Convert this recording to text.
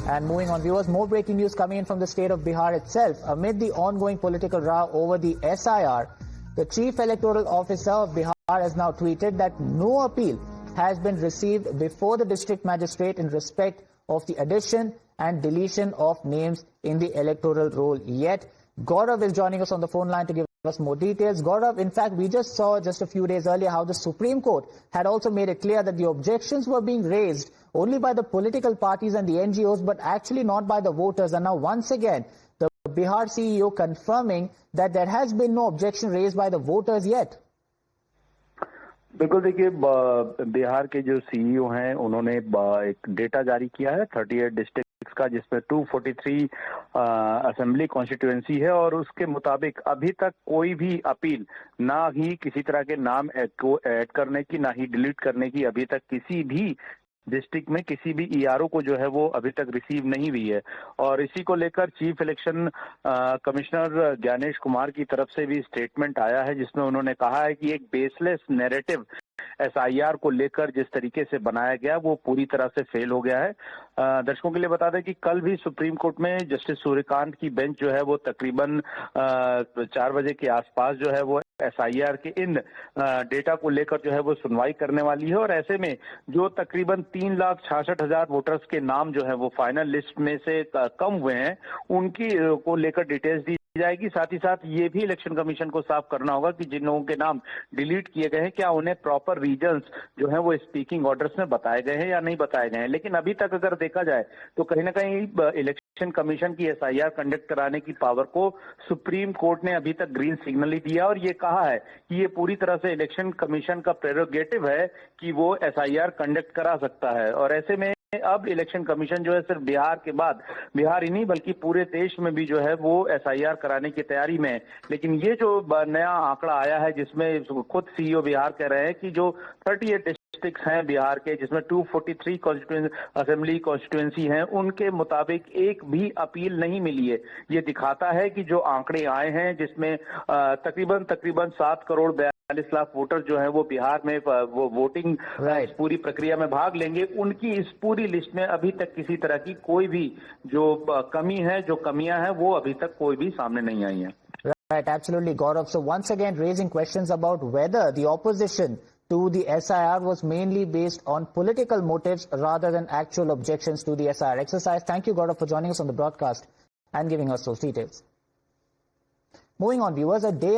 And moving on, viewers, more breaking news coming in from the state of Bihar itself. Amid the ongoing political row over the SIR, the Chief Electoral Officer of Bihar has now tweeted that no appeal has been received before the district magistrate in respect of the addition and deletion of names in the electoral roll yet. Gaurav is joining us on the phone line to give us more details. Gaurav, in fact, we just saw just a few days earlier how the Supreme Court had also made it clear that the objections were being raised only by the political parties and the NGOs, but actually not by the voters. And now once again, the Bihar CEO confirming that there has been no objection raised by the voters yet. बिल्कुल देखिए, बिहार के जो CEO हैं उन्होंने एक data जारी किया है 38 डिस्ट्रिक्ट्स का, जिसमें 243 असेंबली कॉन्स्टिट्यूएंसी है और उसके मुताबिक अभी तक कोई भी अपील ना ही किसी तरह के नाम को ऐड करने की ना ही डिलीट करने की अभी तक किसी भी डिस्ट्रिक्ट में किसी भी ईआरओ को जो है वो अभी तक रिसीव नहीं हुई है। और इसी को लेकर chief election commissioner Gyanesh Kumar की तरफ से भी स्टेटमेंट आया है, जिसमें उन्होंने कहा है कि एक बेसलेस नैरेटिव एसआईआर को लेकर जिस तरीके से बनाया गया वो पूरी तरह से फेल हो गया है। दर्शकों के लिए बता दें कि कल भी सुप्रीम कोर्ट में जस्टिस सूर्यकांत की बेंच जो है वो तकरीबन 4 बजे के आसपास जो है वो एसआईआर के इन डेटा को लेकर जो है वो सुनवाई करने वाली है। और ऐसे में जो तकरीबन 3,66,000 वोटर्स के नाम जो है वो फाइनल लिस्ट में से कम हुए हैं उनकी को लेकर डिटेल्स दी जाएगी। साथ ही साथ ये भी इलेक्शन कमीशन को साफ करना होगा कि जिन लोगों के नाम डिलीट किए गए हैं क्या उन्हें प्रॉपर रीजंस जो है वो स्पीकिंग ऑर्डर्स में बताए गए हैं या नहीं बताए गए हैं। लेकिन अभी तक अगर देखा जाए तो कहीं ना कहीं इलेक्शन कमीशन की एसआईआर कंडक्ट कराने की पावर को सुप्रीम कोर्ट ने अभी तक ग्रीन सिग्नल ही दिया और ये कहा है कि ये पूरी तरह से इलेक्शन कमीशन का प्रेरोगेटिव है कि वो एसआईआर कंडक्ट करा सकता है। और ऐसे में अब इलेक्शन कमीशन जो है सिर्फ बिहार के बाद बिहार ही नहीं बल्कि पूरे देश में भी जो है वो एसआईआर कराने की तैयारी में है। लेकिन ये जो नया आंकड़ा आया है जिसमें खुद सीईओ बिहार कह रहे हैं कि जो 38 डिस्ट्रिक्ट्स हैं बिहार के जिसमें 243 असेंबली कॉन्स्टिट्यूएंसी हैं उनके मुताबिक एक भी अपील नहीं मिली है। ये दिखाता है कि जो आंकड़े आए हैं जिसमें तकरीबन 7 करोड़ 42 लाख वोटर जो है वो बिहार में वो वोटिंग पूरी प्रक्रिया में भाग लेंगे, उनकी इस पूरी लिस्ट में अभी तक किसी तरह की कोई भी जो कमी है जो कमियां हैं वो अभी तक कोई भी सामने नहीं आई हैं। Right, absolutely, Gaurav. So once again raising questions about whether the opposition to the SIR was mainly based on political motives rather than actual objections to the SIR exercise. Thank you, Gaurav, for joining us on the broadcast and giving us those details. Moving on, viewers, a day